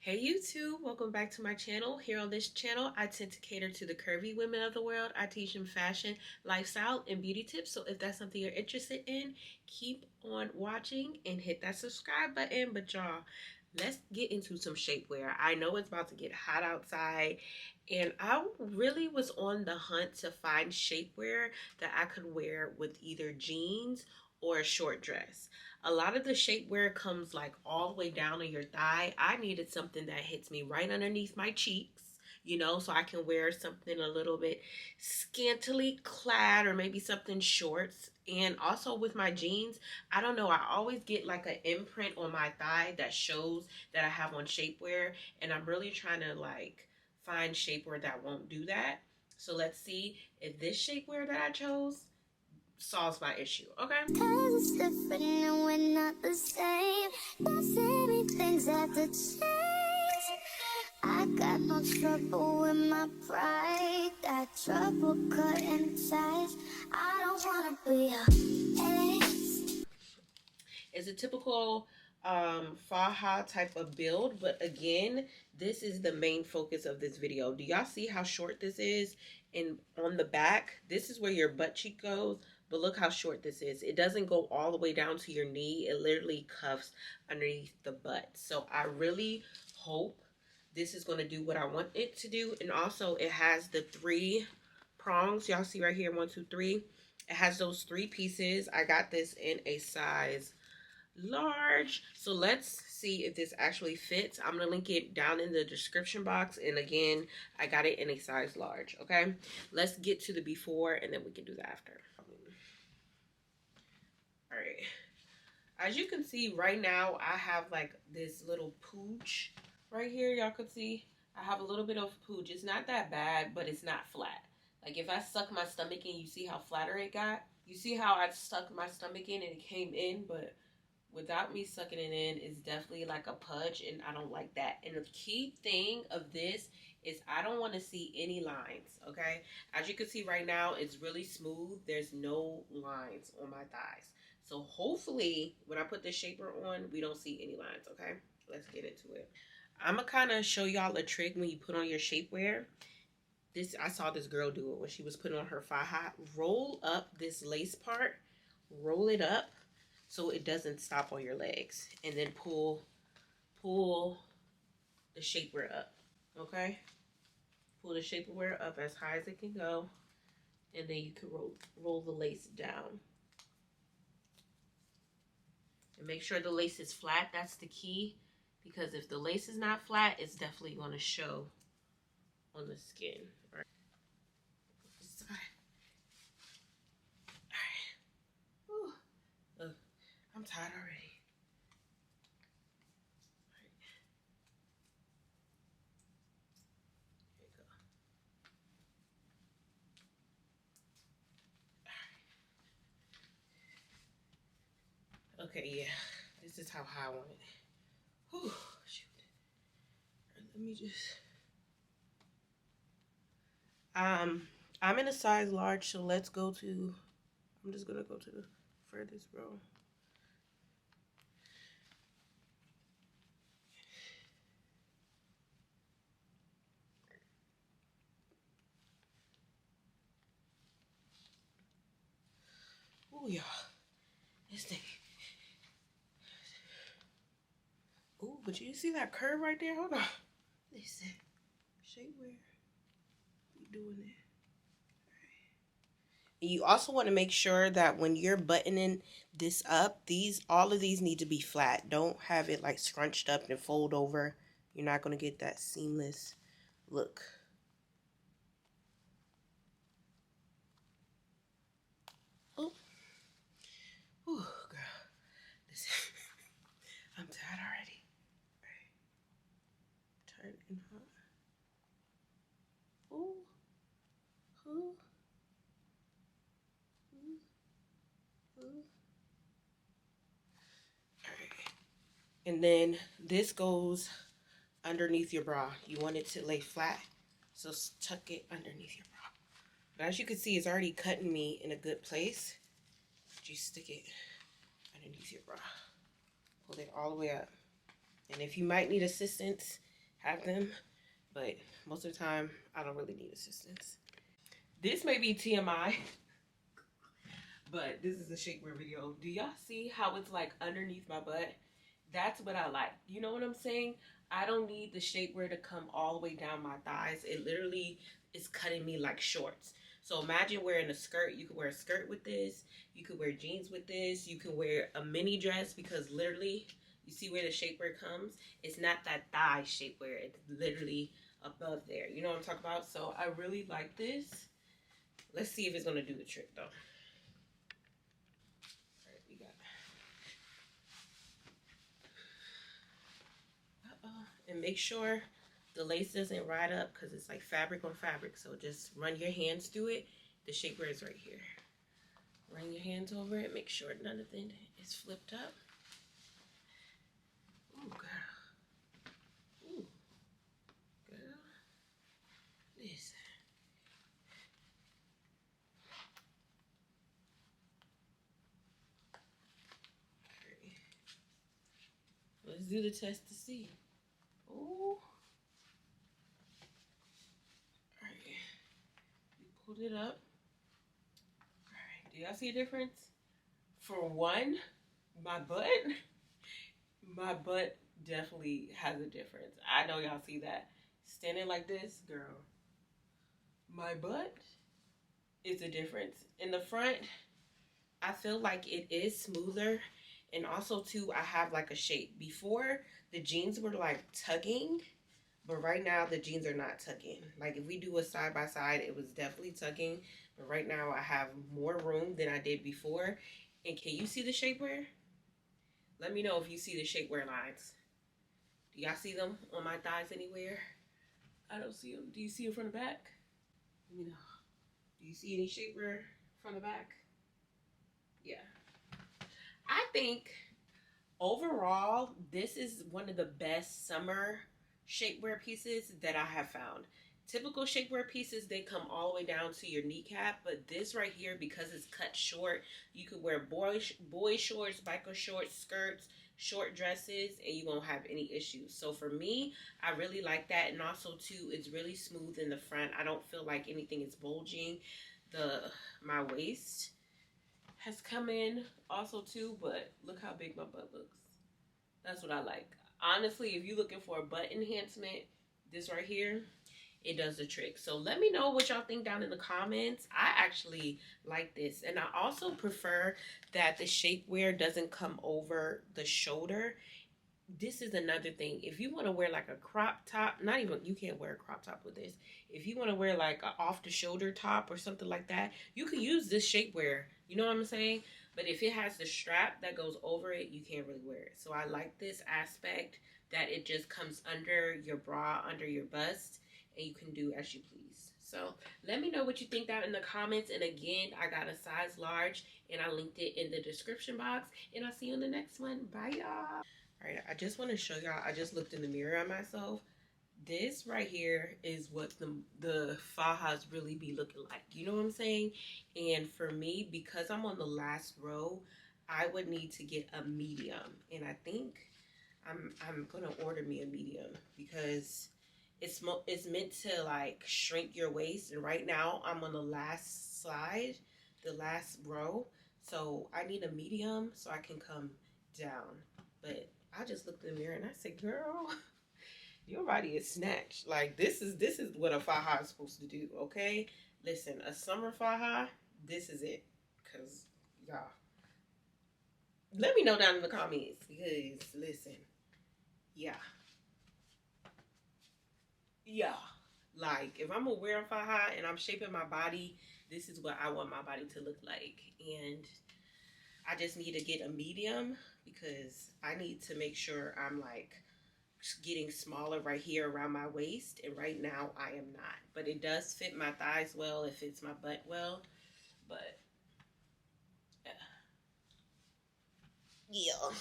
Hey YouTube, welcome back to my channel. Here on this channel, I tend to cater to the curvy women of the world. I teach them fashion, lifestyle, and beauty tips. So if that's something you're interested in, keep on watching and hit that subscribe button. But y'all, let's get into some shapewear. I know it's about to get hot outside, and I really was on the hunt to find shapewear that I could wear with either jeans or a short dress. A lot of the shapewear comes like all the way down on your thigh. I needed something that hits me right underneath my cheeks, you know, so I can wear something a little bit scantily clad or maybe something shorts. And also with my jeans, I don't know, I always get like an imprint on my thigh that shows that I have on shapewear, and I'm really trying to like find shapewear that won't do that. So let's see if this shapewear that I chose solves my issue, okay? 'Cause it's different and we're not the same. Don't say me things have to change. I got no trouble with my pride. Got trouble cutting ties. I don't wanna be your ex. It's a typical faja type of build, but again, this is the main focus of this video. Do y'all see how short this is? And on the back, this is where your butt cheek goes. But look how short this is. It doesn't go all the way down to your knee. It literally cuffs underneath the butt. So I really hope this is going to do what I want it to do. And also it has the 3 prongs. Y'all see right here, 1, 2, 3. It has those 3 pieces. I got this in a size large. So let's see if this actually fits. I'm gonna link it down in the description box, and again, I got it in a size large. Okay, let's get to the before and then we can do the after. All right, as you can see right now, I have like this little pooch right here. Y'all could see I have a little bit of pooch. It's not that bad, but it's not flat. Like if I suck my stomach in, you see how flatter it got? You see how I stuck my stomach in and it came in, but without me sucking it in, is definitely like a pudge, and I don't like that. And the key thing of this is I don't want to see any lines, okay? As you can see right now, it's really smooth. There's no lines on my thighs. So hopefully when I put this shaper on, we don't see any lines, okay? Let's get into it. I'm gonna kind of show y'all a trick when you put on your shapewear. I saw this girl do it when she was putting on her faja. Roll up this lace part, roll it up so it doesn't stop on your legs, and then pull the shapewear up, okay? Pull the shapewear up as high as it can go, and then you can roll the lace down. And make sure the lace is flat. That's the key, because if the lace is not flat, it's definitely going to show on the skin. All right. All right. Look, I'm tired already. Okay, yeah, this is how high I want it. Whew, shoot. Let me just. I'm in a size large, so let's go to. I'm just gonna go to the furthest row. Oh y'all, this thing. Oh, but you see that curve right there? Hold on. Listen, shapewear. We doing it. And you also want to make sure that when you're buttoning this up, all of these need to be flat. Don't have it like scrunched up and fold over. You're not going to get that seamless look. Oh, ooh, girl, listen. I'm tired already. Turn and hot. Ooh, ooh. And then this goes underneath your bra. You want it to lay flat, so tuck it underneath your bra. But as you can see, it's already cutting me in a good place. You stick it underneath your bra. Pull it all the way up. And if you might need assistance, have them, but most of the time I don't really need assistance. This may be TMI, but this is a shapewear video. Do y'all see how it's like underneath my butt? That's what I like. You know what I'm saying? I don't need the shapewear to come all the way down my thighs. It literally is cutting me like shorts. So imagine wearing a skirt. You could wear a skirt with this. You could wear jeans with this. You can wear a mini dress, because literally, you see where the shapewear comes? It's not that thigh shapewear. It's literally above there. You know what I'm talking about? So I really like this. Let's see if it's going to do the trick, though. All right, we got... And make sure the lace doesn't ride up, because it's like fabric on fabric. So just run your hands through it. The shapewear is right here. Run your hands over it. Make sure none of it is flipped up. Ooh, girl. Ooh, girl. Listen. Right. Let's do the test to see. Ooh. Alright. You pulled it up. Alright. Do y'all see a difference? For one, my butt definitely has a difference. I know y'all see that. Standing like this, girl. My butt is a difference. In the front, I feel like it is smoother. And also, too, I have like a shape. Before, the jeans were like tugging, but right now the jeans are not tugging. Like if we do a side by side, it was definitely tugging, but right now I have more room than I did before. And can you see the shapewear? Let me know if you see the shapewear lines. Do y'all see them on my thighs anywhere? I don't see them. Do you see them from the back? Let me know. Do you see any shapewear from the back? Yeah. I think overall, this is one of the best summer shapewear pieces that I have found. Typical shapewear pieces, they come all the way down to your kneecap, but this right here, because it's cut short, you could wear boy shorts, biker shorts, skirts, short dresses, and you won't have any issues. So for me, I really like that. And also too, it's really smooth in the front. I don't feel like anything is bulging. My waist has come in also too, but look how big my butt looks. That's what I like. Honestly, if you're looking for a butt enhancement, this right here, it does the trick. So let me know what y'all think down in the comments. I actually like this. And I also prefer that the shapewear doesn't come over the shoulder. This is another thing. If you want to wear like a crop top, not even, you can't wear a crop top with this. If you want to wear like an off the shoulder top or something like that, you can use this shapewear. You know what I'm saying? But if it has the strap that goes over it, you can't really wear it. So I like this aspect that it just comes under your bra, under your bust, and you can do as you please. So let me know what you think down in the comments. And again, I got a size large and I linked it in the description box. And I'll see you in the next one. Bye, y'all. All right, I just want to show y'all, I just looked in the mirror at myself. This right here is what the fajas really be looking like. You know what I'm saying? And for me, because I'm on the last row, I would need to get a medium. And I think I'm gonna order me a medium, because it's meant to like shrink your waist. And right now I'm on the last slide, the last row. So I need a medium so I can come down. But I just looked in the mirror and I said, girl, your body is snatched. Like this is what a faja is supposed to do, okay? Listen, a summer faja, this is it. Cause y'all, let me know down in the comments, because listen, yeah. Like if I'm gonna wear a faja and I'm shaping my body, this is what I want my body to look like. And I just need to get a medium, because I need to make sure I'm like getting smaller right here around my waist, and right now I am not. But it does fit my thighs well, it fits my butt well. But yeah.